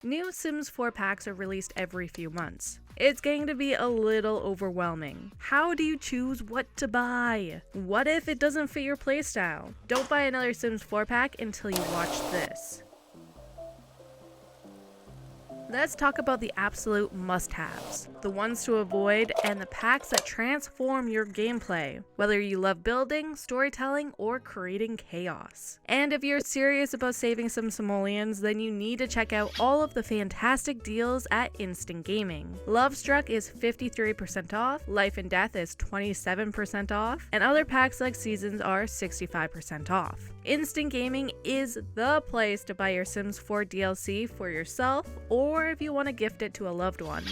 New Sims 4 packs are released every few months. It's going to be a little overwhelming. How do you choose what to buy? What if it doesn't fit your playstyle? Don't buy another Sims 4 pack until you watch this. Let's talk about the absolute must-haves, the ones to avoid, and the packs that transform your gameplay, whether you love building, storytelling, or creating chaos. And if you're serious about saving some simoleons, then you need to check out all of the fantastic deals at Instant Gaming. Love Struck is 53% off, Life and Death is 27% off, and other packs like Seasons are 65% off. Instant Gaming is the place to buy your Sims 4 DLC for yourself, or if you want to gift it to a loved one.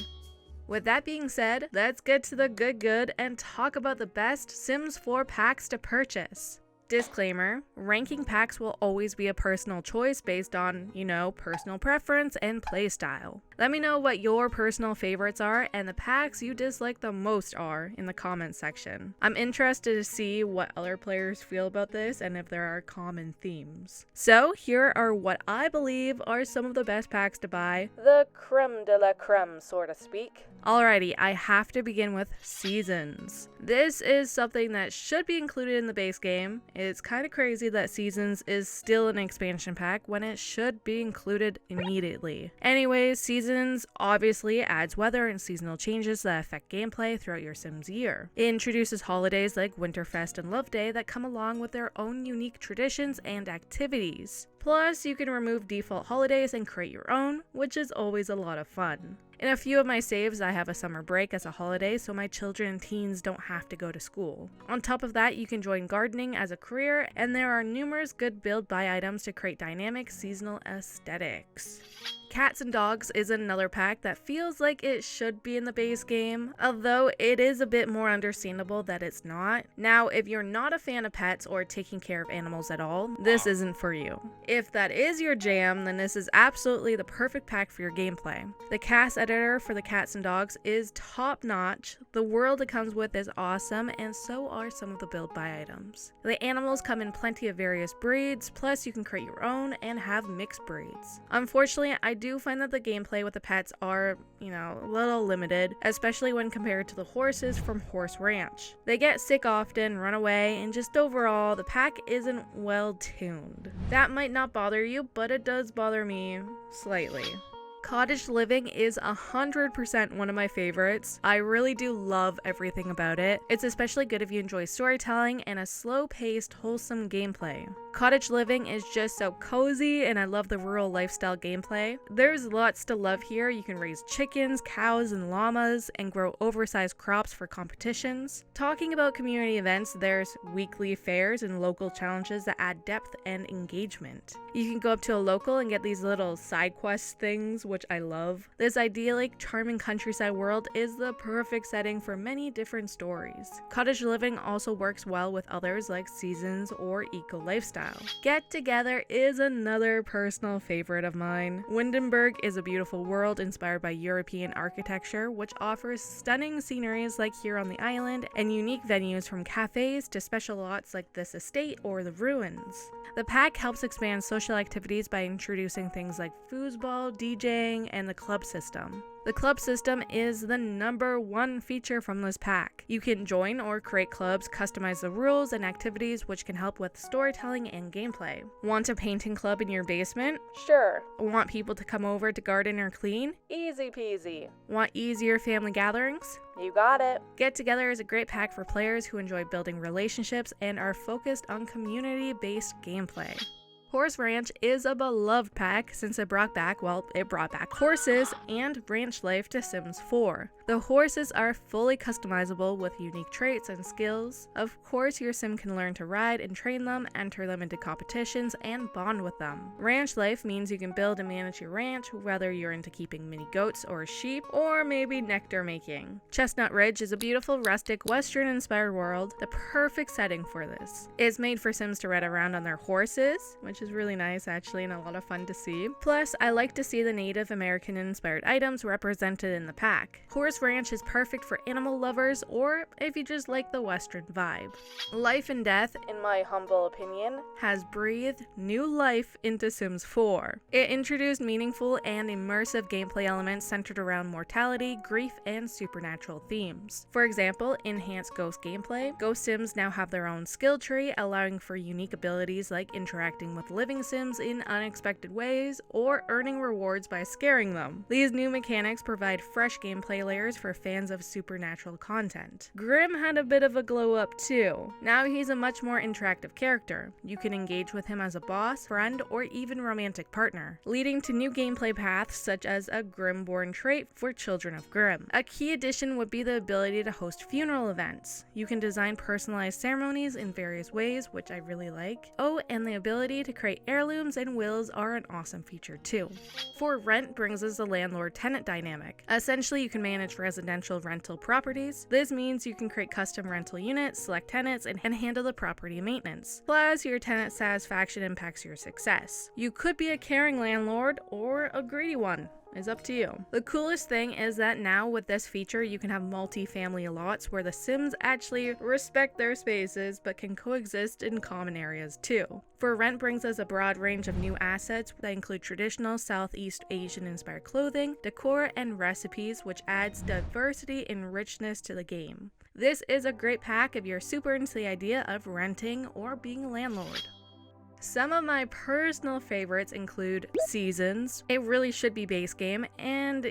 With that being said, let's get to the good and talk about the best Sims 4 packs to purchase. Disclaimer, ranking packs will always be a personal choice based on, personal preference and playstyle. Let me know what your personal favorites are and the packs you dislike the most are in the comments section. I'm interested to see what other players feel about this and if there are common themes. So here are what I believe are some of the best packs to buy, the creme de la creme, so to speak. Alrighty, I have to begin with Seasons. This is something that should be included in the base game. It's kind of crazy that Seasons is still an expansion pack when it should be included immediately. Anyways, Seasons obviously adds weather and seasonal changes that affect gameplay throughout your Sims year. It introduces holidays like Winterfest and Love Day that come along with their own unique traditions and activities. Plus, you can remove default holidays and create your own, which is always a lot of fun. In a few of my saves, I have a summer break as a holiday so my children and teens don't have to go to school. On top of that, you can join gardening as a career, and there are numerous good build-buy items to create dynamic seasonal aesthetics. Cats and Dogs is another pack that feels like it should be in the base game, although it is a bit more understandable that it's not. Now, if you're not a fan of pets or taking care of animals at all, this isn't for you. If that is your jam, then this is absolutely the perfect pack for your gameplay. The cast editor for the Cats and Dogs is top notch, the world it comes with is awesome, and so are some of the build-buy items. The animals come in plenty of various breeds, plus you can create your own and have mixed breeds. Unfortunately, I do find that the gameplay with the pets are, a little limited, especially when compared to the horses from Horse Ranch. They get sick often, run away, and just overall, the pack isn't well tuned. That might not bother you, but it does bother me slightly. Cottage Living is 100% one of my favorites. I really do love everything about it. It's especially good if you enjoy storytelling and a slow-paced, wholesome gameplay. Cottage Living is just so cozy, and I love the rural lifestyle gameplay. There's lots to love here. You can raise chickens, cows, and llamas, and grow oversized crops for competitions. Talking about community events, there's weekly fairs and local challenges that add depth and engagement. You can go up to a local and get these little side quest things, which I love. This idyllic, charming countryside world is the perfect setting for many different stories. Cottage Living also works well with others like Seasons or Eco Lifestyle. Get Together is another personal favorite of mine. Windenburg is a beautiful world inspired by European architecture, which offers stunning sceneries like here on the island and unique venues from cafes to special lots like this estate or the ruins. The pack helps expand social activities by introducing things like foosball, DJing, and the club system. The club system is the #1 feature from this pack. You can join or create clubs, customize the rules and activities, which can help with storytelling and gameplay. Want a painting club in your basement? Sure. Want people to come over to garden or clean? Easy peasy. Want easier family gatherings? You got it. Get Together is a great pack for players who enjoy building relationships and are focused on community-based gameplay. Horse Ranch is a beloved pack since it brought back horses and ranch life to Sims 4. The horses are fully customizable with unique traits and skills. Of course, your sim can learn to ride and train them, enter them into competitions, and bond with them. Ranch life means you can build and manage your ranch, whether you're into keeping mini goats or sheep, or maybe nectar making. Chestnut Ridge is a beautiful, rustic, western-inspired world, the perfect setting for this. It's made for Sims to ride around on their horses, which is really nice actually and a lot of fun to see. Plus, I like to see the Native American-inspired items represented in the pack. Horse This ranch is perfect for animal lovers or if you just like the Western vibe. Life and Death, in my humble opinion, has breathed new life into Sims 4. It introduced meaningful and immersive gameplay elements centered around mortality, grief, and supernatural themes. For example, enhanced ghost gameplay. Ghost Sims now have their own skill tree, allowing for unique abilities like interacting with living Sims in unexpected ways or earning rewards by scaring them. These new mechanics provide fresh gameplay layers for fans of supernatural content. Grim had a bit of a glow up too. Now he's a much more interactive character. You can engage with him as a boss, friend, or even romantic partner, leading to new gameplay paths such as a Grim-born trait for Children of Grimm. A key addition would be the ability to host funeral events. You can design personalized ceremonies in various ways, which I really like. Oh, and the ability to create heirlooms and wills are an awesome feature too. For Rent brings us the landlord-tenant dynamic. Essentially, you can manage residential rental properties. This means you can create custom rental units, select tenants, and handle the property maintenance. Plus, your tenant satisfaction impacts your success. You could be a caring landlord or a greedy one. It's up to you. The coolest thing is that now with this feature you can have multi-family lots where the Sims actually respect their spaces but can coexist in common areas too. For Rent brings us a broad range of new assets that include traditional Southeast Asian inspired clothing, decor, and recipes, which adds diversity and richness to the game. This is a great pack if you're super into the idea of renting or being a landlord. Some of my personal favorites include Seasons. It really should be base game and,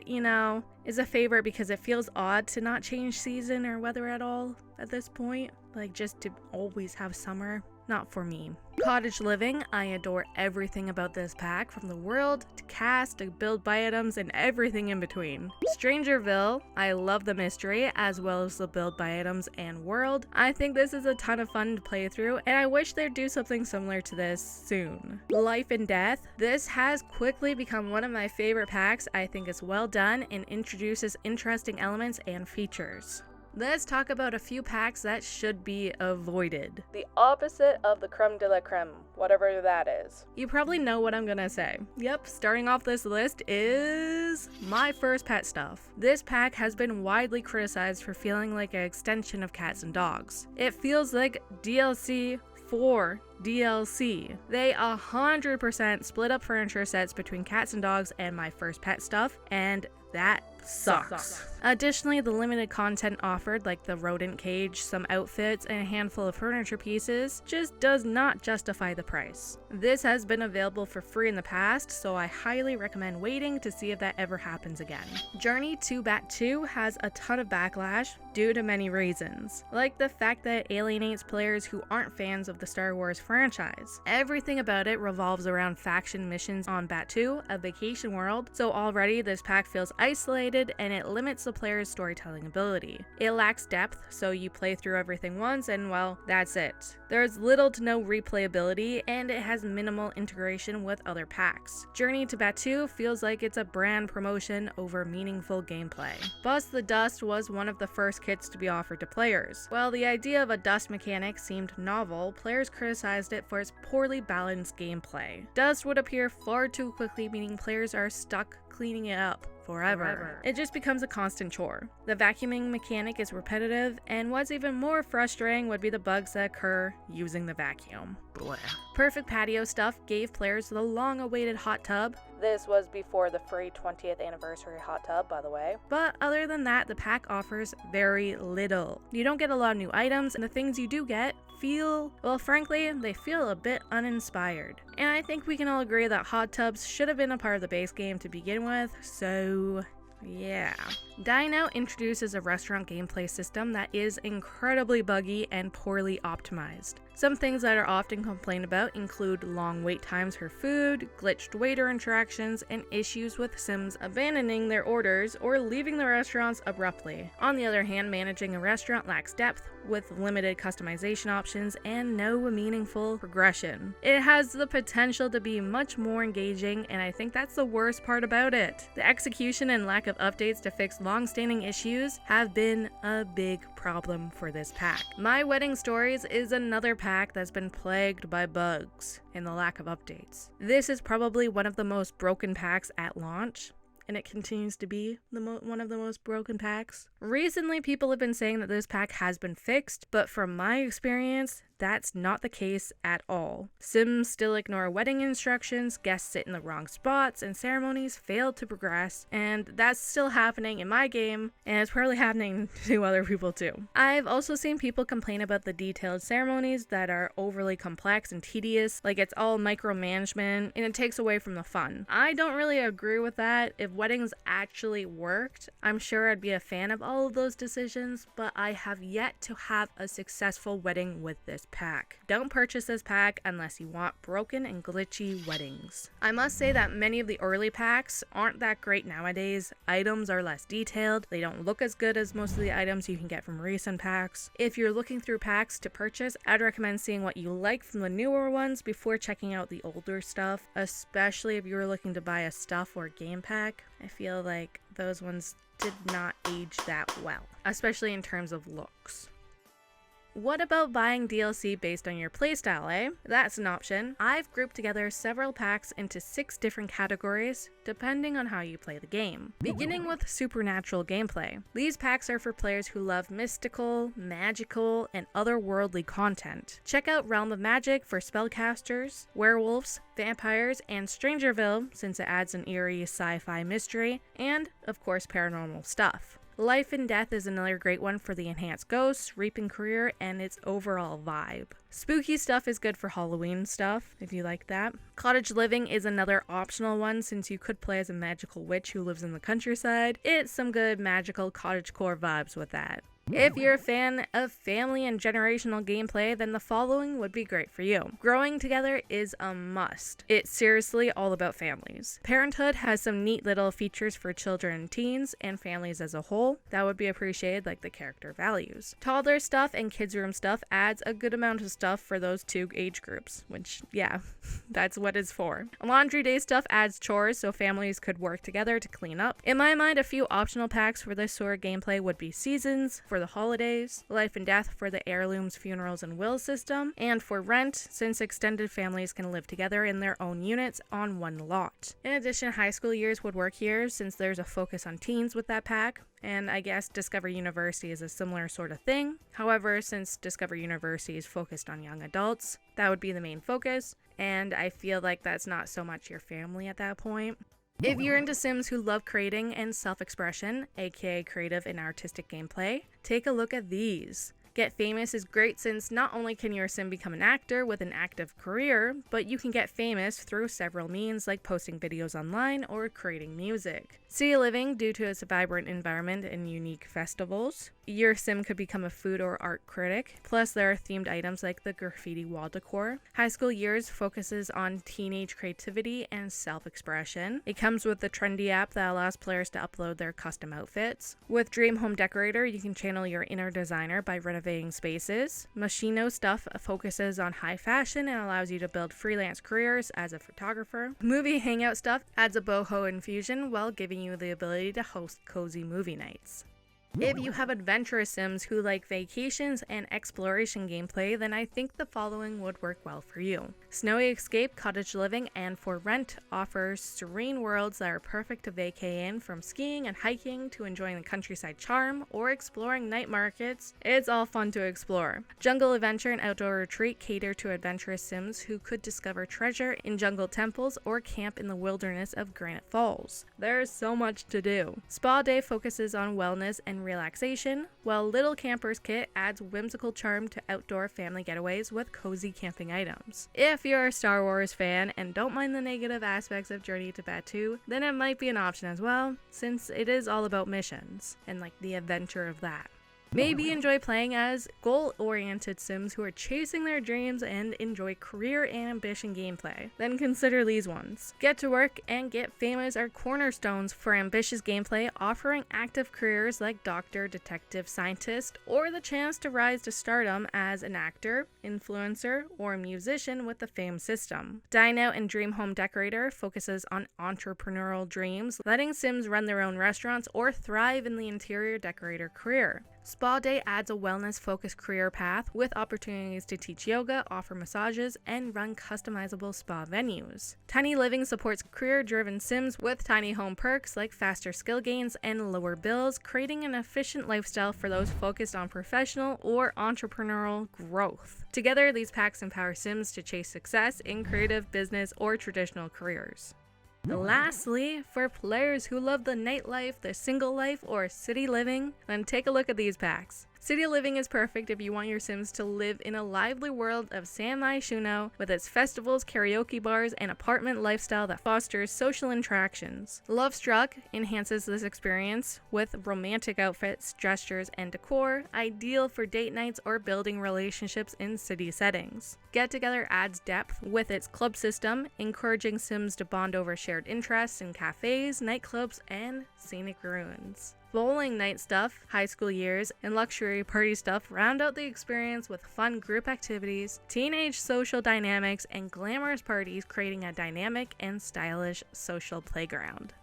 is a favorite because it feels odd to not change season or weather at all at this point. Like just to always have summer. Not for me. Cottage Living, I adore everything about this pack, from the world to cast to build buy items and everything in between. Strangerville, I love the mystery as well as the build buy items and world. I think this is a ton of fun to play through and I wish they'd do something similar to this soon. Life and Death, this has quickly become one of my favorite packs. I think it's well done and introduces interesting elements and features. Let's talk about a few packs that should be avoided. The opposite of the creme de la creme, whatever that is. You probably know what I'm gonna say. Yep, starting off this list is My First Pet Stuff. This pack has been widely criticized for feeling like an extension of cats and dogs. It feels like DLC for DLC. They 100% split up furniture sets between cats and dogs and My First Pet Stuff, and that sucks. Additionally, the limited content offered, like the rodent cage, some outfits, and a handful of furniture pieces, just does not justify the price. This has been available for free in the past, so I highly recommend waiting to see if that ever happens again. Journey to Bat 2 has a ton of backlash due to many reasons, like the fact that it alienates players who aren't fans of the Star Wars franchise. Everything about it revolves around faction missions on Bat 2, a vacation world, so already this pack feels isolated and it limits the player's storytelling ability. It lacks depth, so you play through everything once and well, that's it. There's little to no replayability and it has minimal integration with other packs. Journey to Bat 2 feels like it's a brand promotion over meaningful gameplay. Bust the Dust was one of the first kits to be offered to players. While the idea of a dust mechanic seemed novel, players criticized it for its poorly balanced gameplay. Dust would appear far too quickly, meaning players are stuck cleaning it up forever. It just becomes a constant chore. The vacuuming mechanic is repetitive, and what's even more frustrating would be the bugs that occur using the vacuum. Blah. Perfect Patio Stuff gave players the long-awaited hot tub. This was before the free 20th anniversary hot tub, by the way. But other than that, the pack offers very little. You don't get a lot of new items, and the things you do get frankly, they feel a bit uninspired. And I think we can all agree that hot tubs should have been a part of the base game to begin with, so yeah. Dine Out introduces a restaurant gameplay system that is incredibly buggy and poorly optimized. Some things that are often complained about include long wait times for food, glitched waiter interactions, and issues with Sims abandoning their orders or leaving the restaurants abruptly. On the other hand, managing a restaurant lacks depth, with limited customization options and no meaningful progression. It has the potential to be much more engaging, and I think that's the worst part about it. The execution and lack of updates to fix long-standing issues have been a big problem for this pack. My Wedding Stories is another pack that's been plagued by bugs and the lack of updates. This is probably one of the most broken packs at launch. and it continues to be one of the most broken packs. Recently, people have been saying that this pack has been fixed, but from my experience, that's not the case at all. Sims still ignore wedding instructions, guests sit in the wrong spots, and ceremonies fail to progress, and that's still happening in my game, and it's probably happening to other people too. I've also seen people complain about the detailed ceremonies that are overly complex and tedious, like it's all micromanagement, and it takes away from the fun. I don't really agree with that. If weddings actually worked, I'm sure I'd be a fan of all of those decisions, but I have yet to have a successful wedding with this pack. Don't purchase this pack unless you want broken and glitchy weddings. I must say that many of the early packs aren't that great nowadays. Items are less detailed, they don't look as good as most of the items you can get from recent packs. If you're looking through packs to purchase, I'd recommend seeing what you like from the newer ones before checking out the older stuff, especially if you're looking to buy a stuff or game pack. I feel like those ones did not age that well, especially in terms of looks. What about buying DLC based on your playstyle, eh? That's an option. I've grouped together several packs into 6 different categories, depending on how you play the game. Beginning with supernatural gameplay. These packs are for players who love mystical, magical, and otherworldly content. Check out Realm of Magic for spellcasters, werewolves, vampires, and Strangerville, since it adds an eerie sci-fi mystery, and, of course, paranormal stuff. Life and Death is another great one for the enhanced ghosts, reaping career, and its overall vibe. Spooky stuff is good for Halloween stuff, if you like that. Cottage Living is another optional one since you could play as a magical witch who lives in the countryside. It's some good magical cottagecore vibes with that. If you're a fan of family and generational gameplay, then the following would be great for you. Growing Together is a must. It's seriously all about families. Parenthood has some neat little features for children and teens, and families as a whole, that would be appreciated, like the character values. Toddler stuff and kids room stuff adds a good amount of stuff for those 2 age groups, which, yeah, that's what it's for. Laundry Day stuff adds chores so families could work together to clean up. In my mind, a few optional packs for this sort of gameplay would be Seasons for the holidays, Life and Death for the heirlooms, funerals, and wills system, and for Rent, since extended families can live together in their own units on one lot. In addition, high school years would work here since there's a focus on teens with that pack, and I guess Discover University is a similar sort of thing. However, since Discover University is focused on young adults, that would be the main focus, and I feel like that's not so much your family at that point. If you're into Sims who love creating and self-expression, aka creative and artistic gameplay, take a look at these. Get Famous is great since not only can your sim become an actor with an active career, but you can get famous through several means like posting videos online or creating music. City Living, due to its vibrant environment and unique festivals. Your sim could become a food or art critic, plus there are themed items like the graffiti wall decor. High School Years focuses on teenage creativity and self-expression. It comes with the trendy app that allows players to upload their custom outfits. With Dream Home Decorator, you can channel your inner designer by renovating spaces. Machino Stuff focuses on high fashion and allows you to build freelance careers as a photographer. Movie Hangout Stuff adds a boho infusion while giving you the ability to host cozy movie nights. If you have adventurous sims who like vacations and exploration gameplay, then I think the following would work well for you. Snowy Escape, Cottage Living, and For Rent offers serene worlds that are perfect to vacay in, from skiing and hiking to enjoying the countryside charm or exploring night markets. It's all fun to explore. Jungle Adventure and Outdoor Retreat cater to adventurous sims who could discover treasure in jungle temples or camp in the wilderness of Granite Falls. There's so much to do. Spa Day focuses on wellness and relaxation, while Little Camper's Kit adds whimsical charm to outdoor family getaways with cozy camping items. If you're a Star Wars fan and don't mind the negative aspects of Journey to Batuu, then it might be an option as well, since it is all about missions and like the adventure of that. Maybe enjoy playing as goal-oriented sims who are chasing their dreams and enjoy career and ambition gameplay. Then consider these ones. Get to Work and Get Famous are cornerstones for ambitious gameplay, offering active careers like doctor, detective, scientist, or the chance to rise to stardom as an actor, influencer, or musician with the Fame system. Dine Out and Dream Home Decorator focuses on entrepreneurial dreams, letting sims run their own restaurants or thrive in the interior decorator career. Spa Day adds a wellness-focused career path with opportunities to teach yoga, offer massages, and run customizable spa venues. Tiny Living supports career-driven Sims with tiny home perks like faster skill gains and lower bills, creating an efficient lifestyle for those focused on professional or entrepreneurial growth. Together, these packs empower Sims to chase success in creative, business, or traditional careers. Lastly, for players who love the nightlife, the single life, or city living, then take a look at these packs. City living is perfect if you want your Sims to live in a lively world of San Myshuno with its festivals, karaoke bars, and apartment lifestyle that fosters social interactions. Love Struck enhances this experience with romantic outfits, gestures, and decor, ideal for date nights or building relationships in city settings. Get Together adds depth with its club system, encouraging Sims to bond over shared interests in cafes, nightclubs, and scenic ruins. Bowling night stuff, high school years, and luxury party stuff round out the experience with fun group activities, teenage social dynamics, and glamorous parties, creating a dynamic and stylish social playground.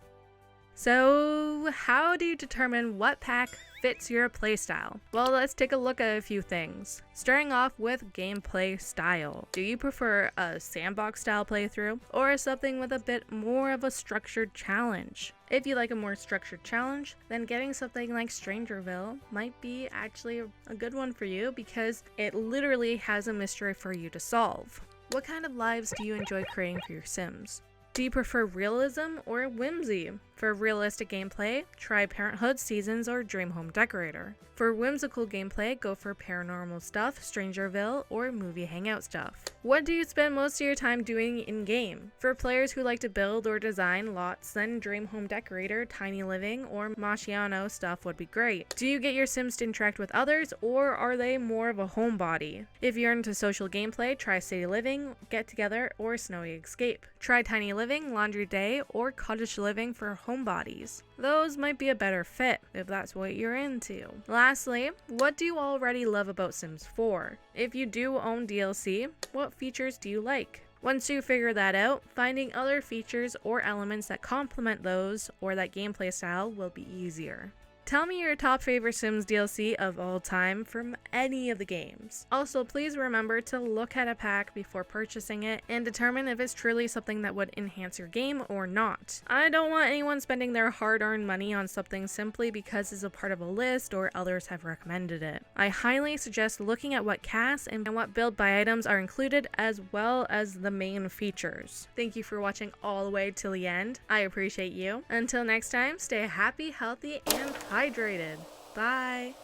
So, how do you determine what pack fits your playstyle? Well, let's take a look at a few things. Starting off with gameplay style. Do you prefer a sandbox style playthrough or something with a bit more of a structured challenge? If you like a more structured challenge, then getting something like Strangerville might be actually a good one for you because it literally has a mystery for you to solve. What kind of lives do you enjoy creating for your Sims? Do you prefer realism or whimsy? For realistic gameplay, try Parenthood, Seasons, or Dream Home Decorator. For whimsical gameplay, go for Paranormal Stuff, Strangerville, or Movie Hangout Stuff. What do you spend most of your time doing in-game? For players who like to build or design lots, then Dream Home Decorator, Tiny Living, or Mashiano stuff would be great. Do you get your Sims to interact with others, or are they more of a homebody? If you're into social gameplay, try City Living, Get Together, or Snowy Escape. Try Tiny Living, Laundry Day, or Cottage Living for homebodies. Those might be a better fit if that's what you're into. Lastly, what do you already love about Sims 4? If you do own DLC, what features do you like? Once you figure that out, finding other features or elements that complement those or that gameplay style will be easier. Tell me your top favorite Sims DLC of all time from any of the games. Also, please remember to look at a pack before purchasing it and determine if it's truly something that would enhance your game or not. I don't want anyone spending their hard-earned money on something simply because it's a part of a list or others have recommended it. I highly suggest looking at what casts and what build by items are included as well as the main features. Thank you for watching all the way till the end. I appreciate you. Until next time, stay happy, healthy, and hydrated. Bye!